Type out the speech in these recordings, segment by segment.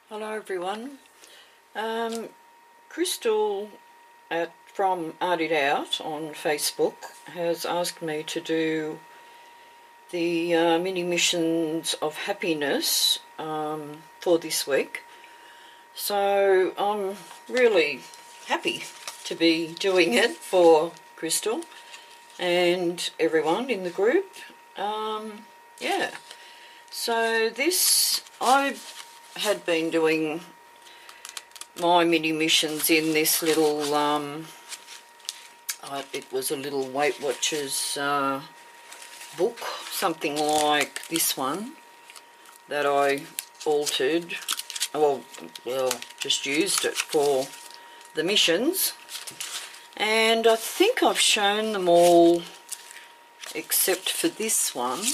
Hello everyone. Crystal from Art It Out on Facebook has asked me to do the mini missions of happiness for this week. So I'm really happy to be doing it for Crystal and everyone in the group. Yeah. So I had been doing my mini missions in this little it was a little Weight Watchers book, something like this one that I altered, well just used it for the missions, and I think I've shown them all except for this one.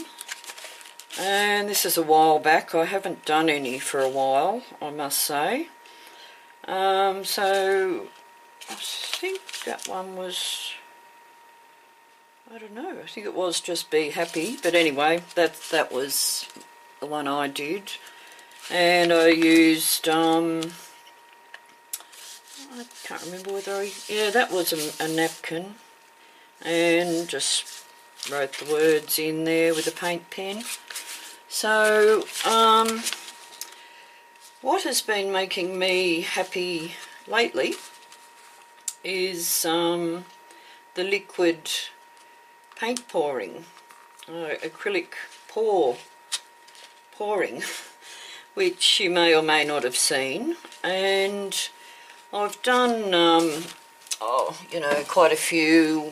And this is a while back. I haven't done any for a while, I must say. So I think that one was, I don't know, I think it was just Be Happy. But anyway, that was the one I did. And I used, I can't remember whether yeah, that was a napkin. And just wrote the words in there with a paint pen. So, what has been making me happy lately is the liquid paint pouring, acrylic pouring, which you may or may not have seen. And I've done, quite a few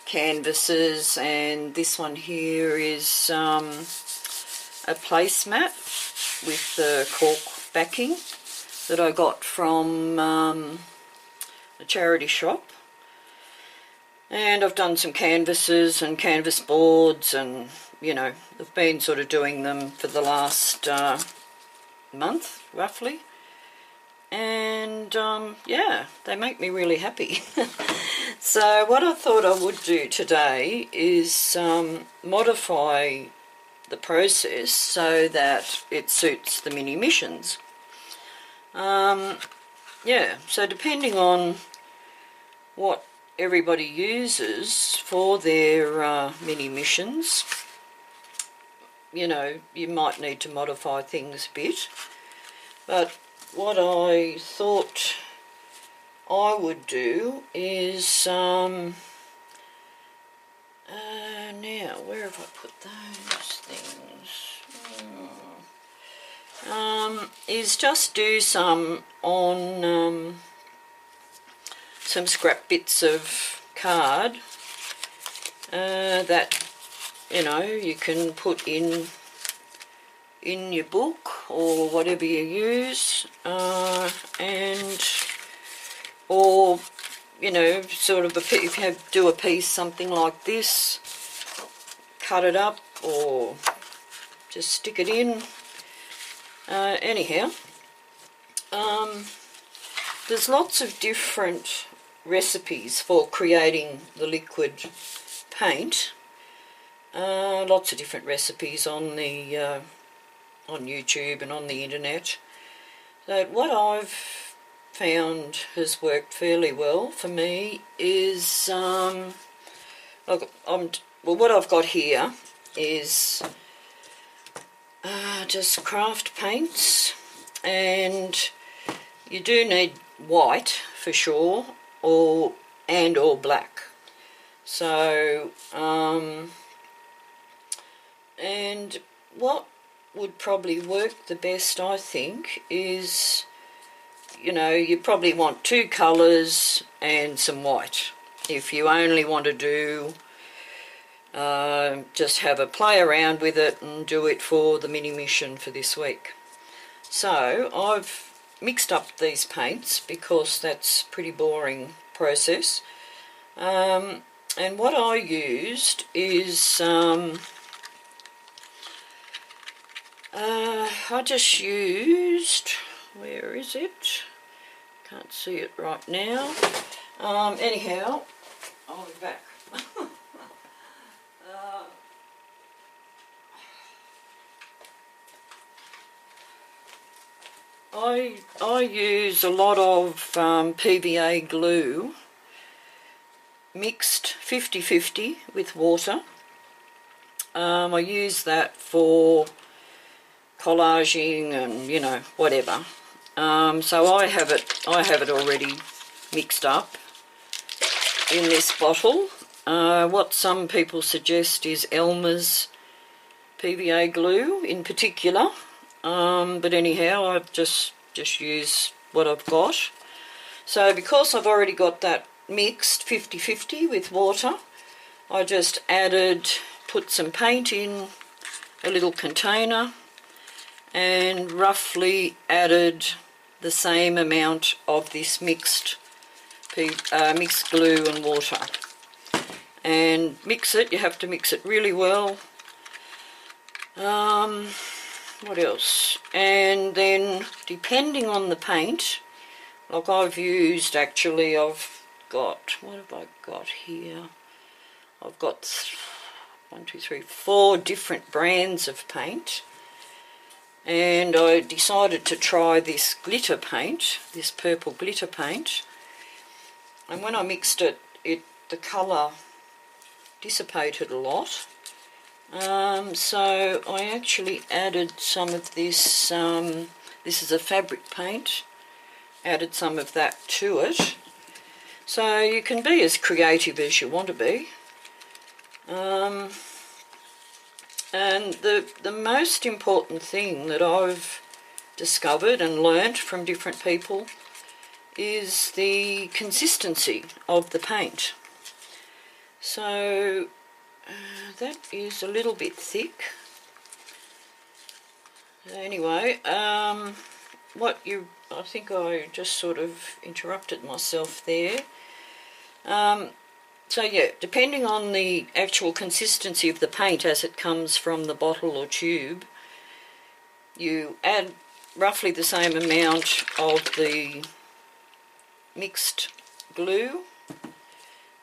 canvases, and this one here is a placemat with the cork backing that I got from a charity shop. And I've done some canvases and canvas boards, and I've been sort of doing them for the last month roughly. And yeah, they make me really happy. So what I thought I would do today is modify the process so that it suits the mini missions. Yeah, so depending on what everybody uses for their mini missions, you might need to modify things a bit. But what I thought I would do is now, where have I put those things? Is just do some on some scrap bits of card that you can put in your book or whatever you use, or sort of if you do a piece something like this, cut it up or just stick it in. Anyhow, there's lots of different recipes for creating the liquid paint. Lots of different recipes on the on YouTube and on the internet. So what I've found has worked fairly well for me is what I've got here is just craft paints, and you do need white for sure, or black. So and what would probably work the best, I think, is you probably want two colours and some white. If you only want to do just have a play around with it and do it for the mini mission for this week. So I've mixed up these paints because that's a pretty boring process. And what I used is I just used, where is it? Can't see it right now. Anyhow, I'll be back. I use a lot of PVA glue mixed 50-50 with water. I use that for collaging and, you know, whatever. So I have it already mixed up in this bottle. What some people suggest is Elmer's PVA glue in particular, but anyhow, I've just use what I've got. So because I've already got that mixed 50-50 with water, I just put some paint in a little container and roughly added the same amount of this mixed glue and water. And mix it. You have to mix it really well. What else? And then depending on the paint, like I've got, what have I got here? I've got 4 different brands of paint, and I decided to try this glitter paint, this purple glitter paint, and when I mixed it, the colour dissipated a lot. So I actually added some of this, this is a fabric paint, added some of that to it. So you can be as creative as you want to be. And the most important thing that I've discovered and learnt from different people is the consistency of the paint. So that is a little bit thick. Anyway, I think I just sort of interrupted myself there. So yeah, depending on the actual consistency of the paint as it comes from the bottle or tube, you add roughly the same amount of the mixed glue,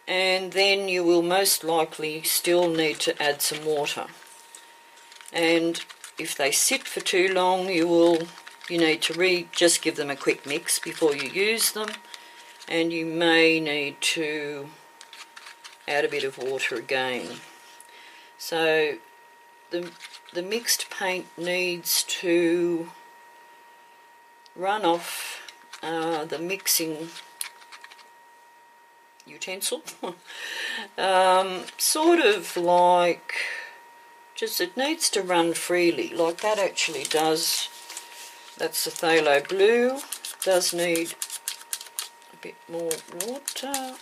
and then you will most likely still need to add some water. And if they sit for too long, you need to just give them a quick mix before you use them, and you may need to add a bit of water again. So the mixed paint needs to run off the mixing utensil, sort of like, it needs to run freely, like that actually does. That's the phthalo blue, does need a bit more water.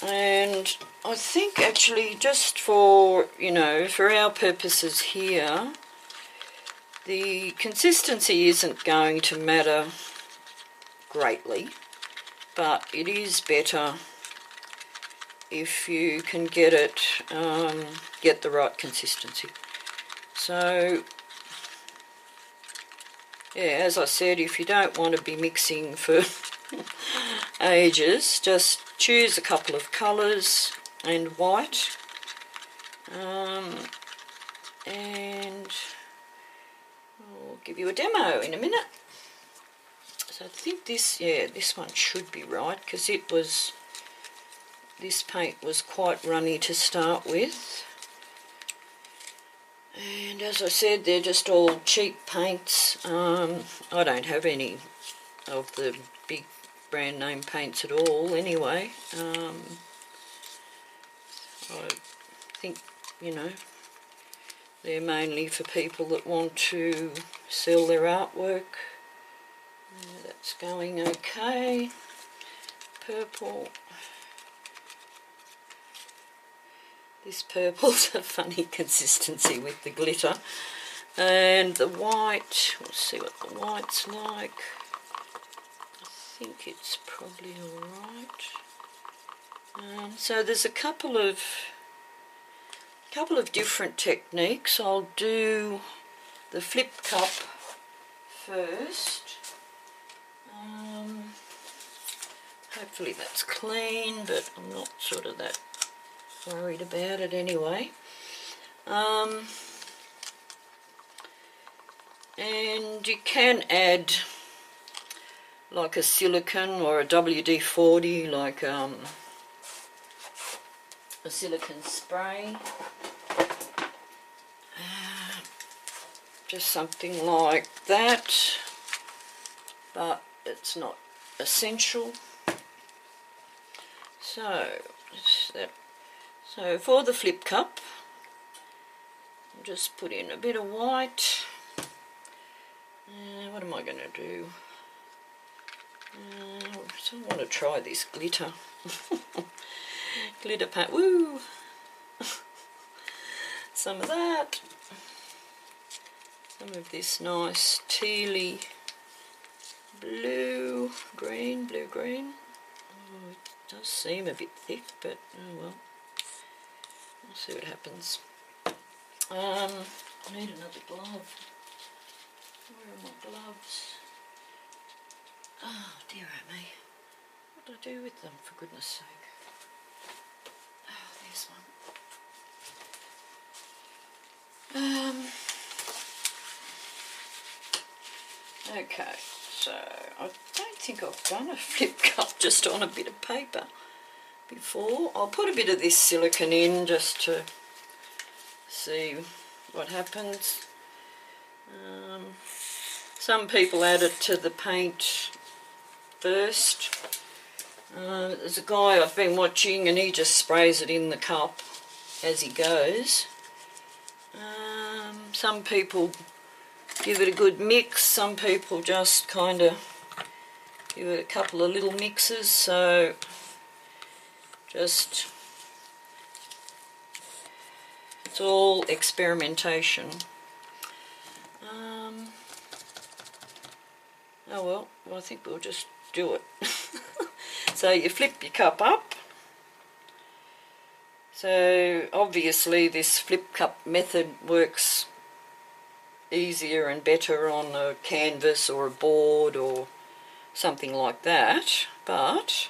And I think actually just for, for our purposes here, the consistency isn't going to matter greatly, but it is better if you can get the right consistency. So yeah, as I said, if you don't want to be mixing for ages, just choose a couple of colours and white, and I'll give you a demo in a minute. So I think this one should be right, because this paint was quite runny to start with. And as I said, they're just all cheap paints. I don't have any of the big brand name paints at all anyway. I think, they're mainly for people that want to sell their artwork. That's going okay. Purple. This purple's a funny consistency with the glitter. And the white, we'll see what the white's like. I think it's probably alright. So there's a couple of different techniques. I'll do the flip cup first. Hopefully that's clean, but I'm not sort of that worried about it anyway. And you can add like a silicone or a WD-40, like a silicone spray. Just something like that, but it's not essential. So for the flip cup, I'll just put in a bit of white. What am I going to do? So I want to try this glitter. Glitter paint. Woo! Some of that. Some of this nice tealy blue-green. Oh, it does seem a bit thick, but oh well. We'll see what happens. I need another glove. Where are my gloves? Oh dear me. What did I do with them, for goodness sake? Oh, there's one. Okay, so I don't think I've done a flip cup just on a bit of paper before. I'll put a bit of this silicone in just to see what happens. Some people add it to the paint first. There's a guy I've been watching and he just sprays it in the cup as he goes. Some people give it a good mix, some people just kind of give it a couple of little mixes, so just, it's all experimentation. Oh well, I think we'll just do it. So you flip your cup up. So obviously this flip cup method works easier and better on a canvas or a board or something like that, but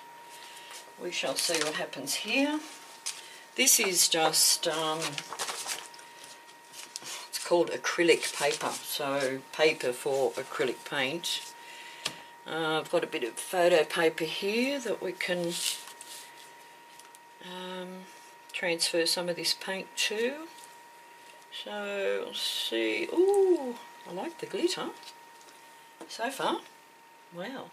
we shall see what happens here. This is just, it's called acrylic paper, so paper for acrylic paint. I've got a bit of photo paper here that we can transfer some of this paint to. So, let's see. Ooh, I like the glitter so far. Wow.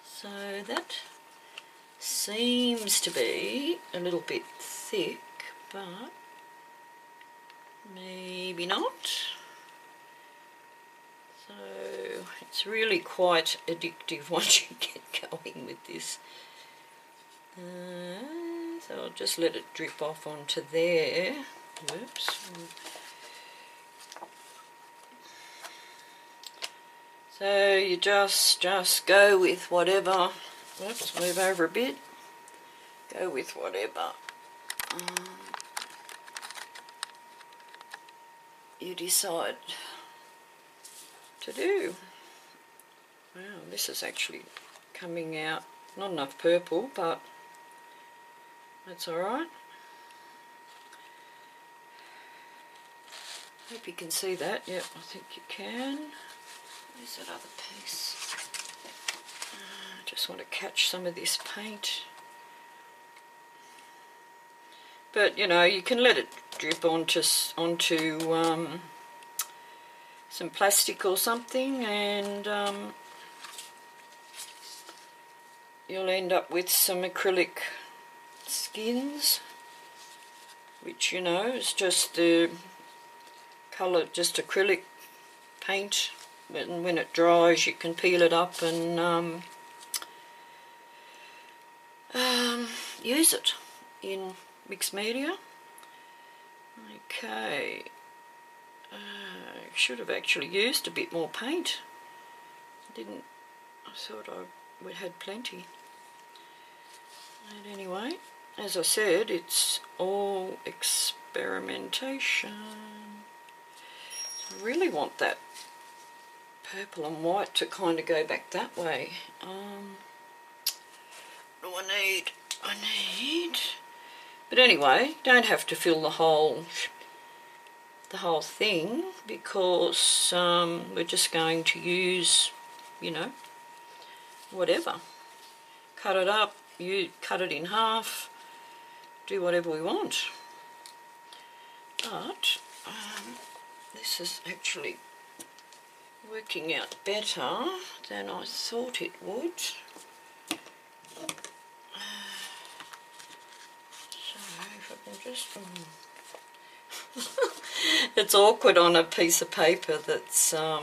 So that seems to be a little bit thick, but maybe not. So it's really quite addictive once you get going with this. So I'll just let it drip off onto there. Whoops. So you just go with whatever. Whoops, move over a bit. Go with whatever you decide to do. Wow, this is actually coming out, not enough purple, but that's alright. Hope you can see that. Yep, I think you can. Where's that other piece? I just want to catch some of this paint. But you know, you can let it drip onto some plastic or something, and you'll end up with some acrylic skins, which, you know, is just the colour, just acrylic paint. And when it dries, you can peel it up and use it in mixed media. Okay, I should have actually used a bit more paint. I thought we had plenty. And anyway, as I said, it's all experimentation. I really want that purple and white to kind of go back that way. What do I need? But anyway, don't have to fill the whole the whole thing because we're just going to use, you know, whatever. Cut it up, you cut it in half, do whatever we want. But this is actually working out better than I thought it would. So if I can just... it's awkward on a piece of paper that's not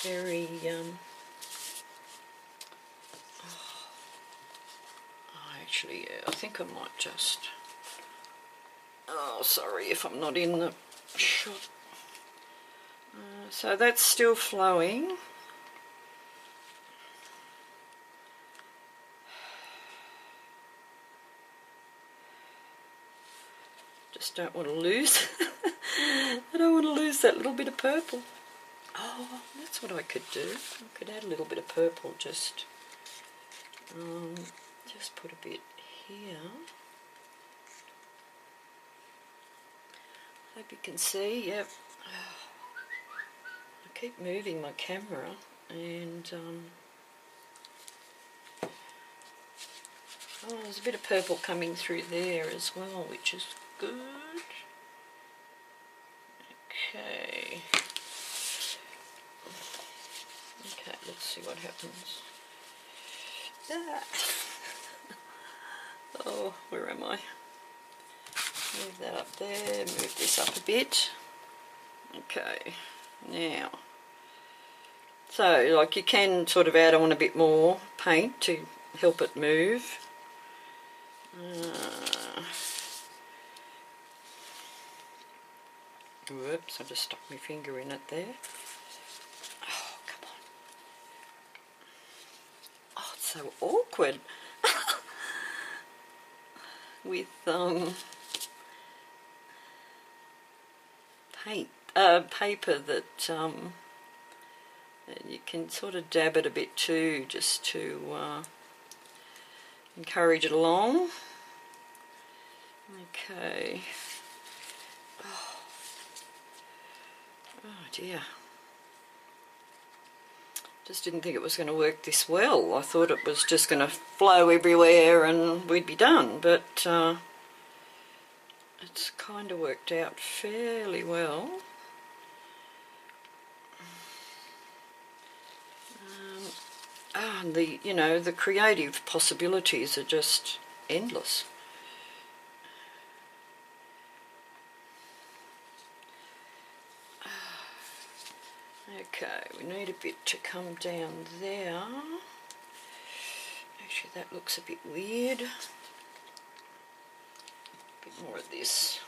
very actually, yeah, I think I might just... Oh, sorry if I'm not in the shot. So that's still flowing. Just don't want to lose. I don't want to lose that little bit of purple. Oh, that's what I could do. I could add a little bit of purple, just put a bit here. Hope you can see. Yep. I keep moving my camera and oh, there's a bit of purple coming through there as well, which is good. Okay. Okay, let's see what happens. Ah. Oh, where am I? Move that up there, move this up a bit. Okay, now, so like you can sort of add on a bit more paint to help it move. Whoops, I just stuck my finger in it there. Oh, come on. Oh, it's so awkward with paper that and you can sort of dab it a bit too, just to encourage it along. Okay. Oh dear. Just didn't think it was going to work this well. I thought it was just going to flow everywhere and we'd be done, but it's kind of worked out fairly well. And the, you know, the creative possibilities are just endless. Okay, we need a bit to come down there. Actually, that looks a bit weird. A bit more of this.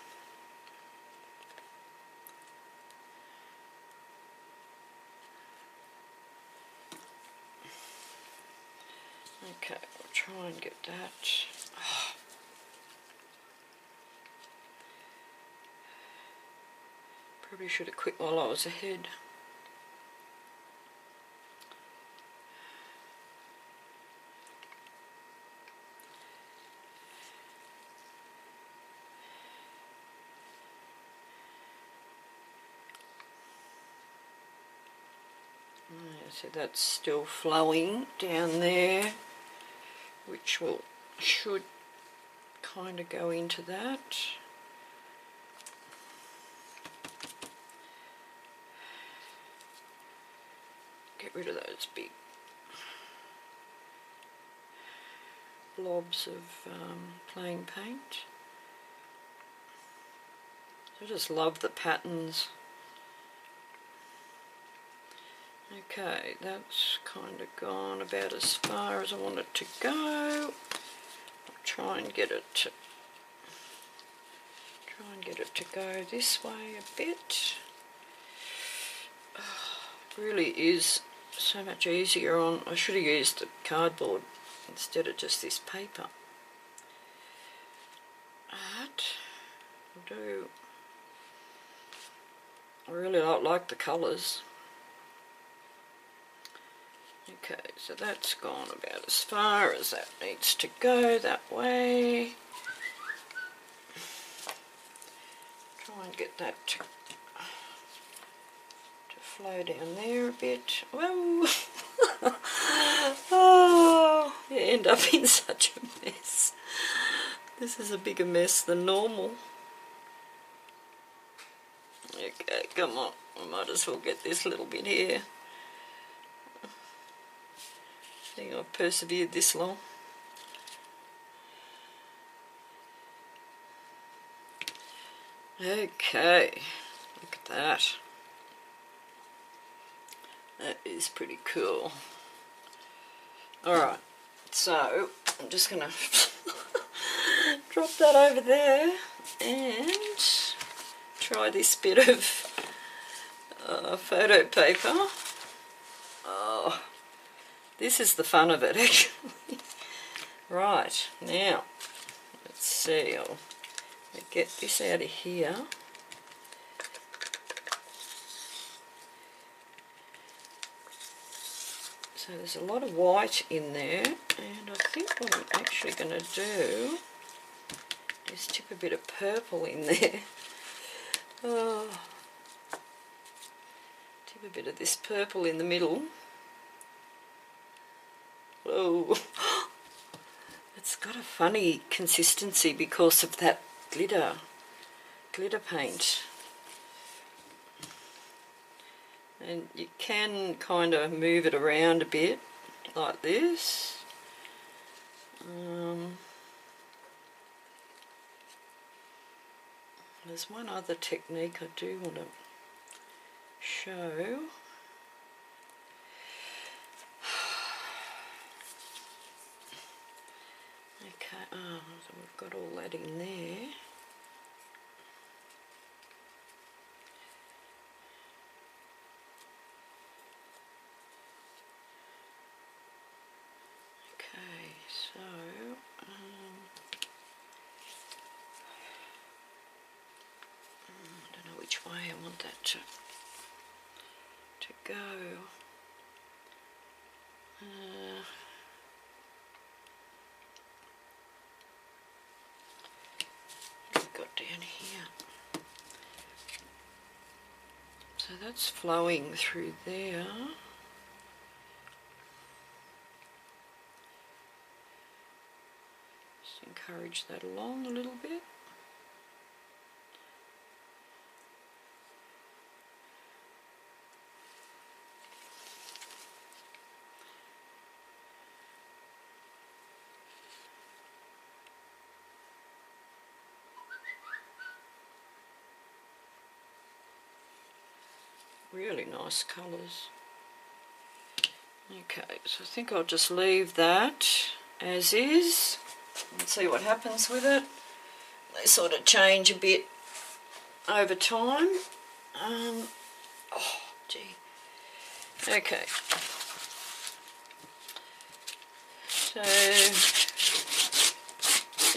Okay, we'll try and get that. Oh. Probably should have quit while I was ahead. So that's still flowing down there, which should kind of go into that. Get rid of those big blobs of plain paint. I just love the patterns. Okay, that's kind of gone about as far as I want it to go. I'll try and get it to go this way a bit. It really is so much easier on. I should have used the cardboard instead of just this paper. But I'll do. I really like the colours. Okay, so that's gone about as far as that needs to go that way. get that to flow down there a bit. Whoa. Oh, you end up in such a mess. This is a bigger mess than normal. Okay, come on. I might as well get this little bit here. I think I've persevered this long. Okay, look at that. That is pretty cool. Alright, so I'm just going to drop that over there and try this bit of photo paper. Oh, this is the fun of it actually. Right, now, let's see, I'll get this out of here. So there's a lot of white in there, and I think what I'm actually going to do is tip a bit of purple in there. Oh, tip a bit of this purple in the middle. Oh, it's got a funny consistency because of that glitter paint. And you can kind of move it around a bit like this. There's one other technique I do want to show. Okay, so we've got all that in there. So, I don't know which way I want that to go. What have we got down here? So that's flowing through there. Encourage that along a little bit. Really nice colours. Okay, so I think I'll just leave that as is and see what happens with it. They sort of change a bit over time. Oh, gee. Okay. So,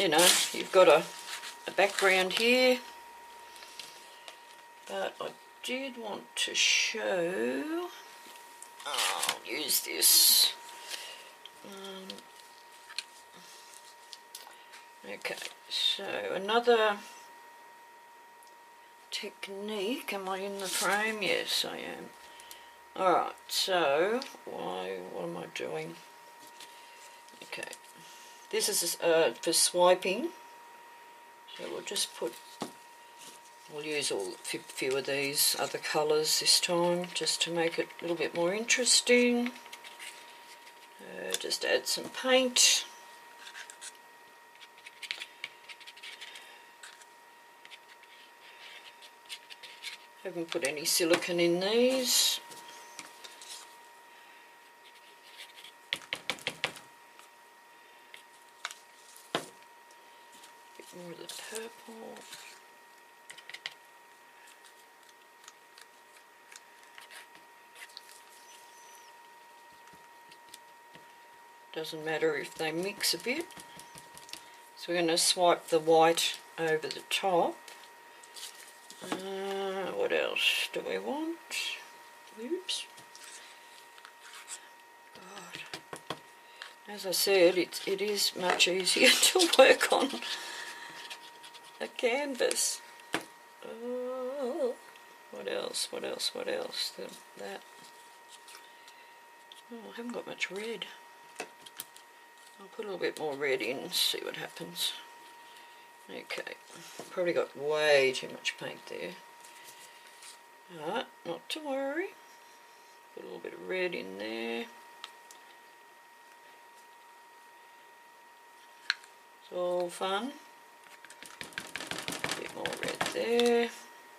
you know, you've got a background here, but I did want to show, I'll use this. Okay, so another technique. Am I in the frame? Yes, I am. Alright, so what am I doing? Okay, this is for swiping. So we'll just we'll use a few of these other colours this time just to make it a little bit more interesting. Just add some paint. Haven't put any silicone in these. A bit more of the purple. Doesn't matter if they mix a bit. So we're going to swipe the white over the top. What else do we want? Oops. God. As I said, it is much easier to work on a canvas. Oh. What else? What else? What else? That. Oh, I haven't got much red. I'll put a little bit more red in and see what happens. Okay, probably got way too much paint there. Alright, not to worry. Put a little bit of red in there. It's all fun. A bit more red there.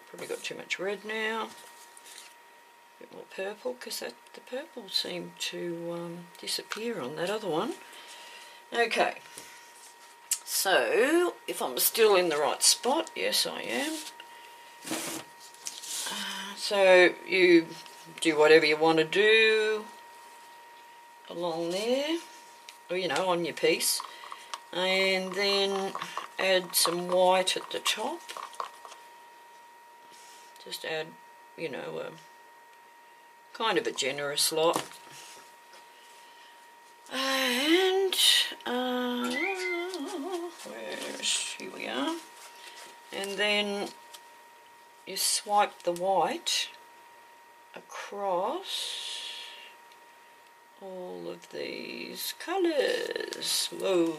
Probably got too much red now. A bit more purple, because the purple seemed to disappear on that other one. Okay, so if I'm still in the right spot, yes I am. So you do whatever you want to do along there, or you know, on your piece, and then add some white at the top. Just add, you know, kind of a generous lot. And here we are. And then you swipe the white across all of these colours. Whoa.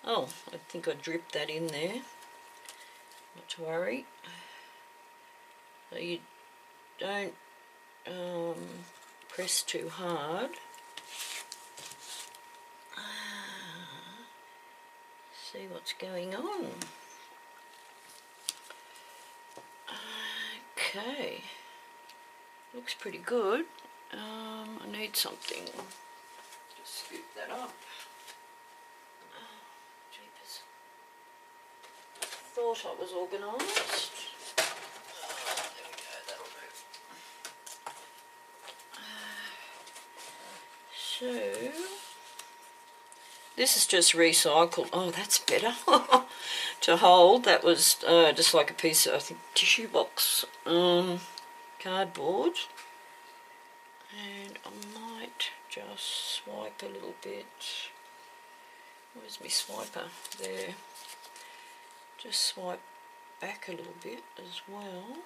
Oh, I think I dripped that in there. Not to worry. So you don't press too hard. See what's going on. Okay, looks pretty good. I need something. Just scoop that up. Oh, jeepers. Thought I was organised. There we go, that'll do. So, this is just recycled. Oh, that's better. To hold. That was just like a piece of, I think, tissue box cardboard. And I might just swipe a little bit. Where's my swiper? There. Just swipe back a little bit as well.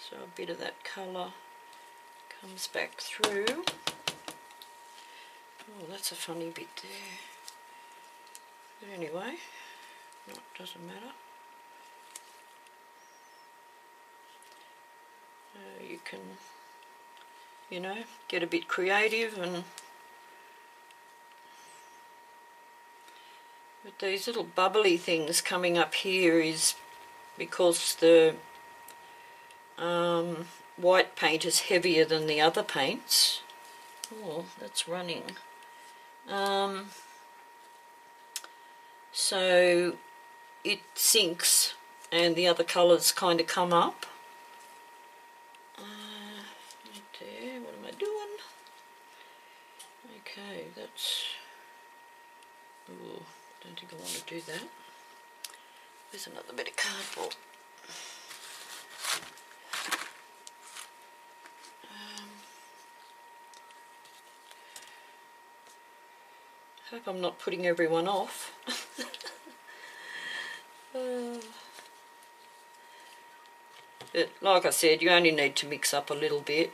So a bit of that colour comes back through. Oh, that's a funny bit there. But anyway, no, it doesn't matter. You can, you know, get a bit creative, and with these little bubbly things coming up here is because the white paint is heavier than the other paints. Oh, that's running. So it sinks and the other colours kind of come up. Right there, what am I doing? Okay, that's... Ooh, don't think I want to do that. There's another bit of cardboard. Hope I'm not putting everyone off. But like I said, you only need to mix up a little bit.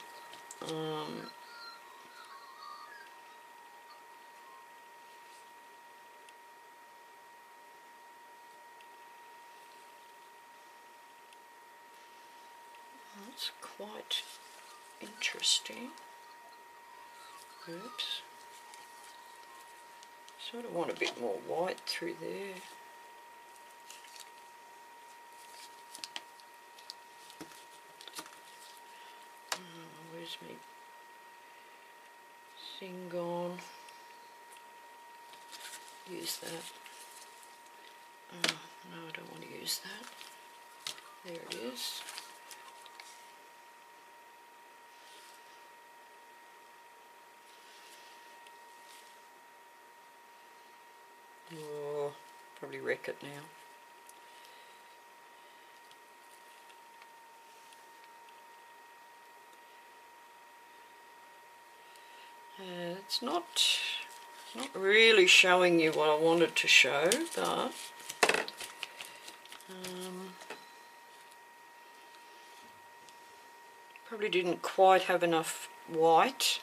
That's quite interesting. Oops. Sort of want a bit more white through there. Where's my thing gone? Use that. Oh, no, I don't want to use that. There it is. Oh, probably wreck it now. It's not really showing you what I wanted to show, but Probably didn't quite have enough white.